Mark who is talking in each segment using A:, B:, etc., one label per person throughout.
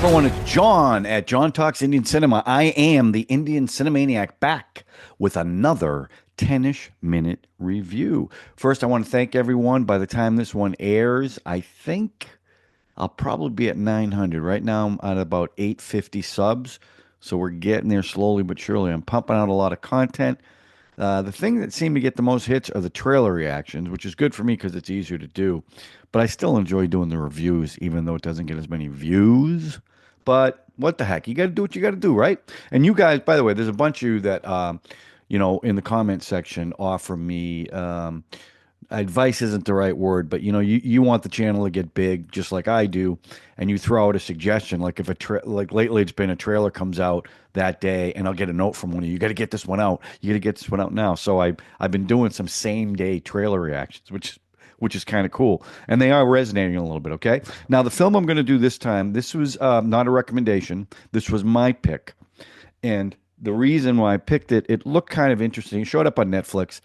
A: everyone? It's John at John Talks Indian Cinema. I am the Indian Cine-MANIAC back with another 10-ish minute review. First, I want to thank everyone. By the time this one airs, I think I'll probably be at 900. Right now, I'm at about 850 subs. So we're getting there slowly but surely. I'm pumping out a lot of content. The thing that seemed to get the most hits are the trailer reactions, which is good for me because it's easier to do. But I still enjoy doing the reviews, even though it doesn't get as many views. But what the heck? You got to do what you got to do, right? And you guys, by the way, there's a bunch of you that, in the comment section offer me advice isn't the right word, but you want the channel to get big just like I do, and you throw out a suggestion like if like lately it's been a trailer comes out that day and I'll get a note from one of you, you got to get this one out. You got to get this one out now. So I've been doing some same day trailer reactions, which is kind of cool, and they are resonating a little bit. Okay, now the film I'm going to do this time, this was not a recommendation. This was my pick, and the reason why I picked it, it looked kind of interesting. It showed up on Netflix.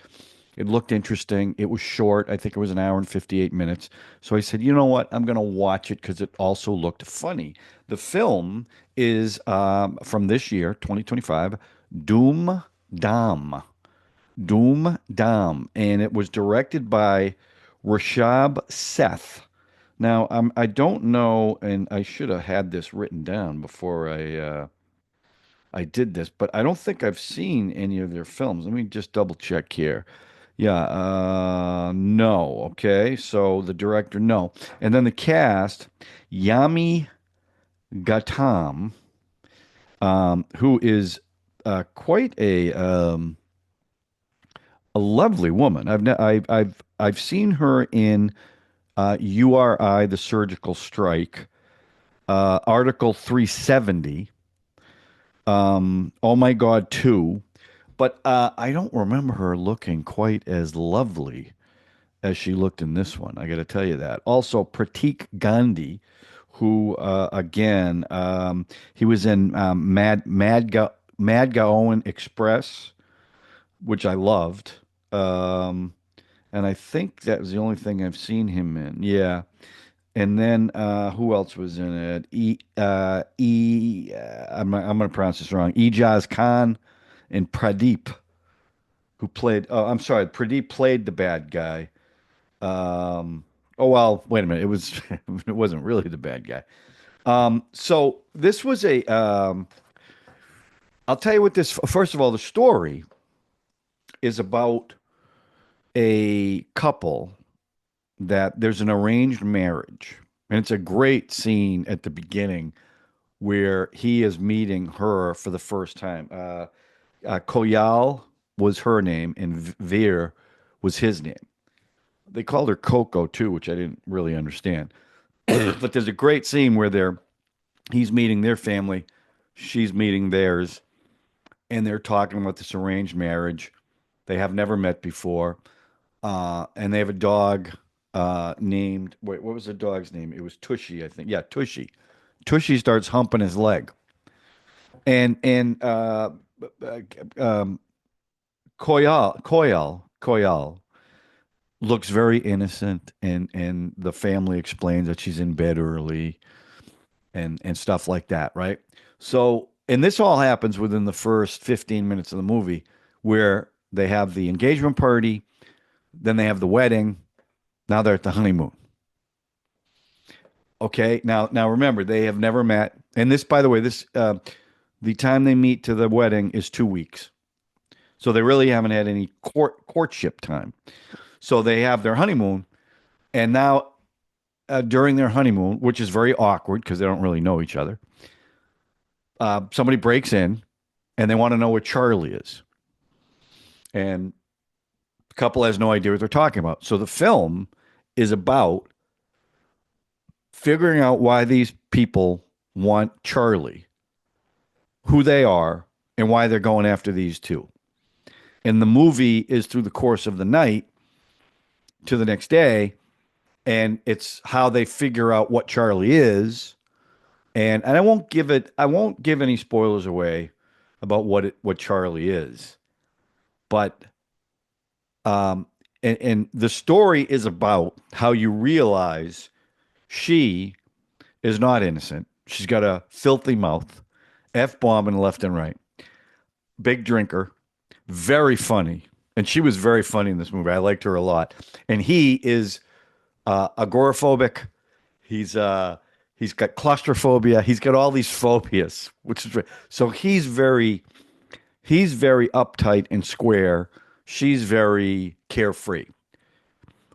A: It looked interesting. It was short. I think it was an hour and 58 minutes. So I said, you know what? I'm going to watch it because it also looked funny. The film is from this year, 2025, Dhoom Daam. Dhoom Daam. And it was directed by Rishab Seth. Now, I don't know, and I should have had this written down before I did this, but I don't think I've seen any of their films. Let me just double check here. Yeah, no. Okay, so the director, no. And then the cast, Yami Gautam, who is quite a lovely woman. I've seen her in URI, The Surgical Strike, Article 370, Oh My God 2. But I don't remember her looking quite as lovely as she looked in this one. I got to tell you that. Also, Ratik Gandhi, who again, he was in Madgaon Express, which I loved, and I think that was the only thing I've seen him in. Yeah. And then who else was in it? I'm going to pronounce this wrong. Eijaz Khan and Pradeep, who played. Oh, I'm sorry. Pradeep played the bad guy. Oh well, wait a minute. It was. It wasn't really the bad guy. So this was a. I'll tell you what this. First of all, the story is about a couple that there's an arranged marriage, and it's a great scene at the beginning where he is meeting her for the first time. Koyal was her name, and Veer was his name. They called her Coco too, which I didn't really understand. But there's a great scene where he's meeting their family, she's meeting theirs, and they're talking about this arranged marriage. They have never met before, and they have a dog named. Wait, what was the dog's name? It was Tushy, I think. Yeah, Tushy. Tushy starts humping his leg, and um, Koyal looks very innocent, and the family explains that she's in bed early and stuff like that, right? So, and this all happens within the first 15 minutes of the movie, where they have the engagement party, then they have the wedding, now they're at the honeymoon. Okay, now remember they have never met, and this, by the way, this the time they meet to the wedding is 2 weeks. So they really haven't had any courtship time. So they have their honeymoon, and now during their honeymoon, which is very awkward because they don't really know each other, somebody breaks in, and they want to know where Charlie is, and the couple has no idea what they're talking about. So the film is about figuring out why these people want Charlie, who they are, and why they're going after these two. And the movie is through the course of the night to the next day, and it's how they figure out what Charlie is. And I won't give any spoilers away about what Charlie is. But and the story is about how you realize she is not innocent. She's got a filthy mouth, F-bombing left and right. Big drinker, very funny. And she was very funny in this movie. I liked her a lot. And he is agoraphobic. He's he's got claustrophobia. He's got all these phobias, which is so he's very uptight and square. She's very carefree,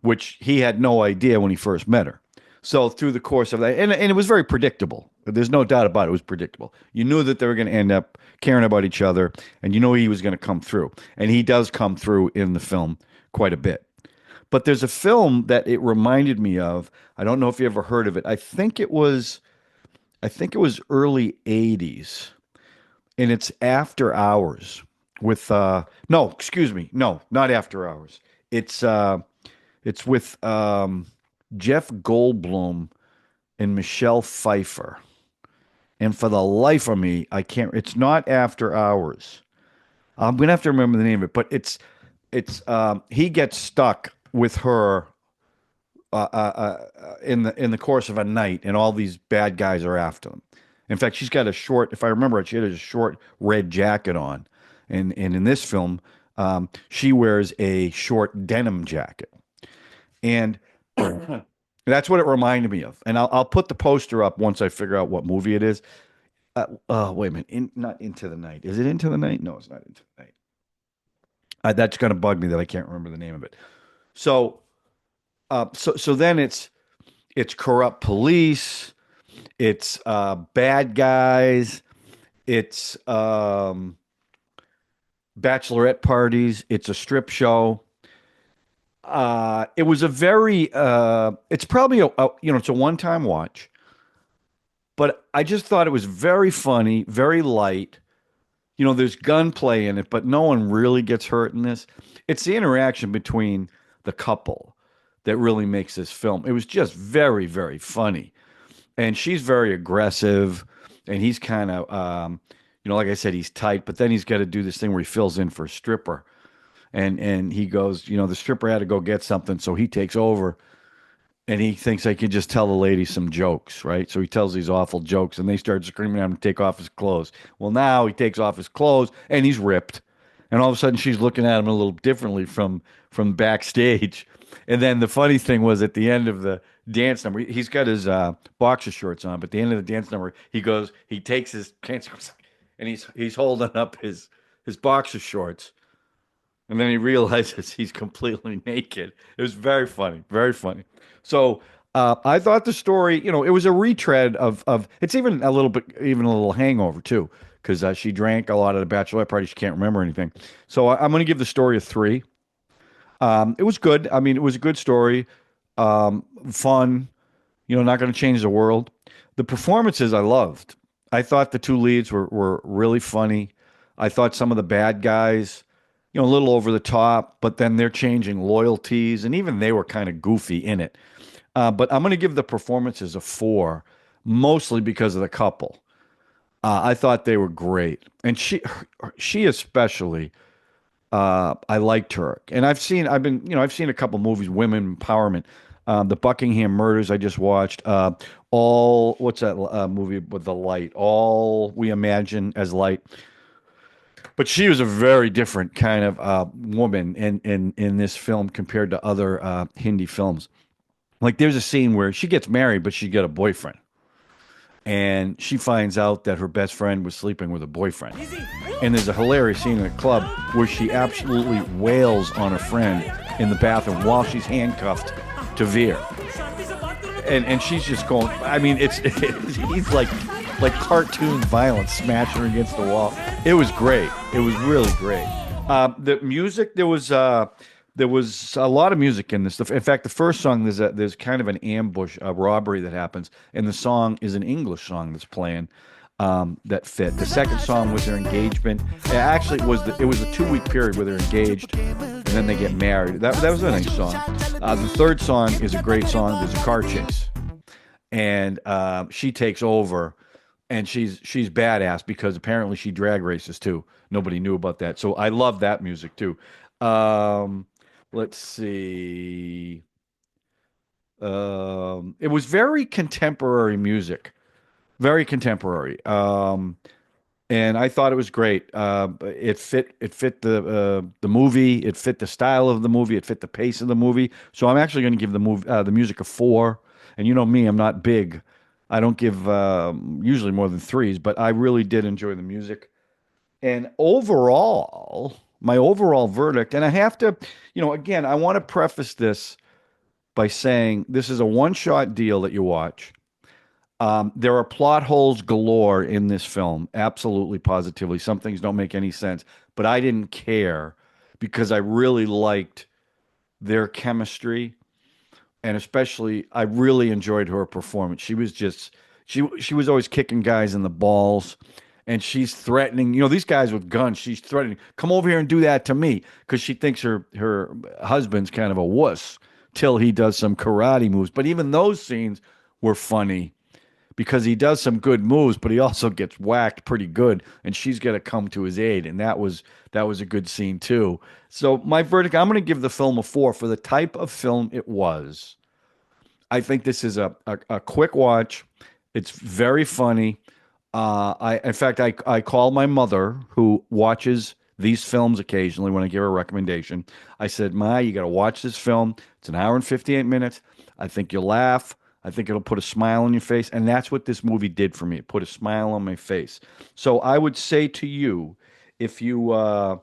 A: which he had no idea when he first met her. So through the course of that, and it was very predictable. There's no doubt about it. It was predictable. You knew that they were going to end up caring about each other, and you know he was going to come through. And he does come through in the film quite a bit. But there's a film that it reminded me of. I don't know if you ever heard of it. I think it was early 80s, and it's After Hours with no, excuse me. No, not After Hours. It's uh it's with Jeff Goldblum and Michelle Pfeiffer. And for the life of me, I can't. It's not After Hours. I'm gonna have to remember the name of it, but it's he gets stuck with her in the course of a night, and all these bad guys are after them. In fact, she's got a short. If I remember it, she had a short red jacket on, and in this film, she wears a short denim jacket, and that's what it reminded me of. And I'll put the poster up once I figure out what movie it is. Wait a minute. Not Into the Night. Is it Into the Night? No, it's not Into the Night. That's gonna bug me that I can't remember the name of it. So, so then it's corrupt police. It's bad guys. It's bachelorette parties. It's a strip show. It was a very. It's probably it's a one-time watch, but I just thought it was very funny, very light. There's gunplay in it, but no one really gets hurt in this. It's the interaction between the couple that really makes this film. It was just very, very funny. And she's very aggressive, and he's kind of, like I said, he's tight, but then he's got to do this thing where he fills in for a stripper. And he goes, the stripper had to go get something, so he takes over and he thinks I can just tell the lady some jokes, right? So he tells these awful jokes, and they start screaming at him to take off his clothes. Well, now he takes off his clothes, and he's ripped, and all of a sudden she's looking at him a little differently from backstage. And then the funny thing was at the end of the dance number, he's got his boxer shorts on, but at the end of the dance number, he takes his pants and he's holding up his boxer shorts, and then he realizes he's completely naked. It was very funny, very funny. So I thought the story, it was a retread of it's even a little bit, even a little hangover too, because she drank a lot at a bachelorette party. She can't remember anything. So I'm going to give the story a 3. It was good. I mean, it was a good story, fun. Not going to change the world. The performances I loved. I thought the two leads were really funny. I thought some of the bad guys, a little over the top, but then they're changing loyalties, and even they were kind of goofy in it. But I'm going to give the performances a 4, mostly because of the couple. I thought they were great, and she especially. I liked her, and I've seen a couple movies, women empowerment. The Buckingham Murders I just watched. All what's that movie with the light? All We Imagine as Light. But she was a very different kind of woman in this film compared to other Hindi films. Like there's a scene where she gets married, but she got a boyfriend, and she finds out that her best friend was sleeping with a boyfriend. And there's a hilarious scene in a club where she absolutely wails on her friend in the bathroom while she's handcuffed to Veer. And she's just going, I mean, he's like cartoon violence smashing her against the wall. It was great. It was really great. The music, there was a lot of music in this. In fact, the first song, there's kind of an ambush, a robbery that happens, and the song is an English song that's playing that fit. The second song was their engagement. Actually, it was a 2-week period where they're engaged, and then they get married. That was a nice song. The third song is a great song. There's a car chase, and she takes over, and she's badass because apparently she drag races too. Nobody knew about that, so I love that music too. Let's see. It was very contemporary music very contemporary. And I thought it was great. It fit the movie. It fit the style of the movie. It fit the pace of the movie. So I'm actually going to give the music a 4. And you know me, I'm not big. I don't give usually more than 3s, but I really did enjoy the music. And overall, my overall verdict, and I have to, again, I want to preface this by saying this is a one-shot deal that you watch. There are plot holes galore in this film, absolutely, positively. Some things don't make any sense, but I didn't care because I really liked their chemistry, and especially I really enjoyed her performance. She was always kicking guys in the balls, and she's threatening. These guys with guns. She's threatening, come over here and do that to me, because she thinks her husband's kind of a wuss till he does some karate moves. But even those scenes were funny because he does some good moves, but he also gets whacked pretty good, and she's got to come to his aid, and that was a good scene too. So my verdict, I'm going to give the film a 4 for the type of film it was. I think this is a quick watch. It's very funny. In fact, I call my mother, who watches these films occasionally when I give her a recommendation. I said, Ma, you got to watch this film. It's an hour and 58 minutes. I think you'll laugh. I think it'll put a smile on your face. And that's what this movie did for me. It put a smile on my face. So I would say to you, if you want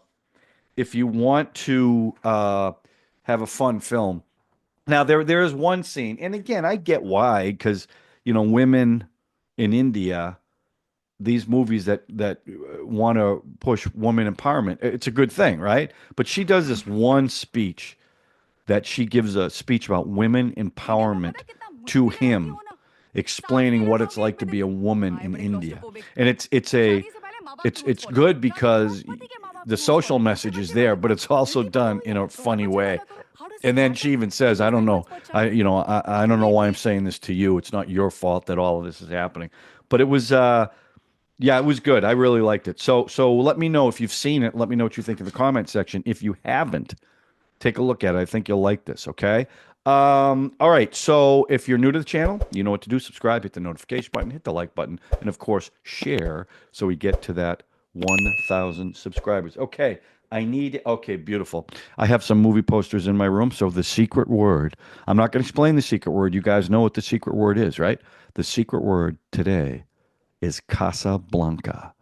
A: to have a fun film, now there is one scene, and again, I get why, because women in India, these movies that want to push woman empowerment, it's a good thing, right? But she does this one speech, that she gives a speech about women empowerment to him, explaining what it's like to be a woman in India. And it's good because the social message is there, but it's also done in a funny way. And then she even says, I don't know, I don't know why I'm saying this to you. It's not your fault that all of this is happening. But it was yeah, it was good. I really liked it. So let me know if you've seen it. Let me know what you think in the comment section. If you haven't, take a look at it. I think you'll like this, okay? All right. So if you're new to the channel, you know what to do. Subscribe, hit the notification button, hit the like button, and of course, share so we get to that 1,000 subscribers. Okay. Okay, beautiful. I have some movie posters in my room. So the secret word, I'm not going to explain the secret word. You guys know what the secret word is, right? The secret word today is Casablanca.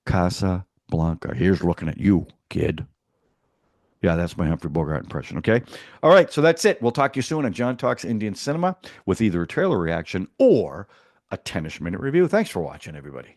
A: Casablanca. Here's looking at you, kid. Yeah, that's my Humphrey Bogart impression, okay? All right, so that's it. We'll talk to you soon on John Talks Indian Cinema with either a trailer reaction or a 10ish minute review. Thanks for watching, everybody.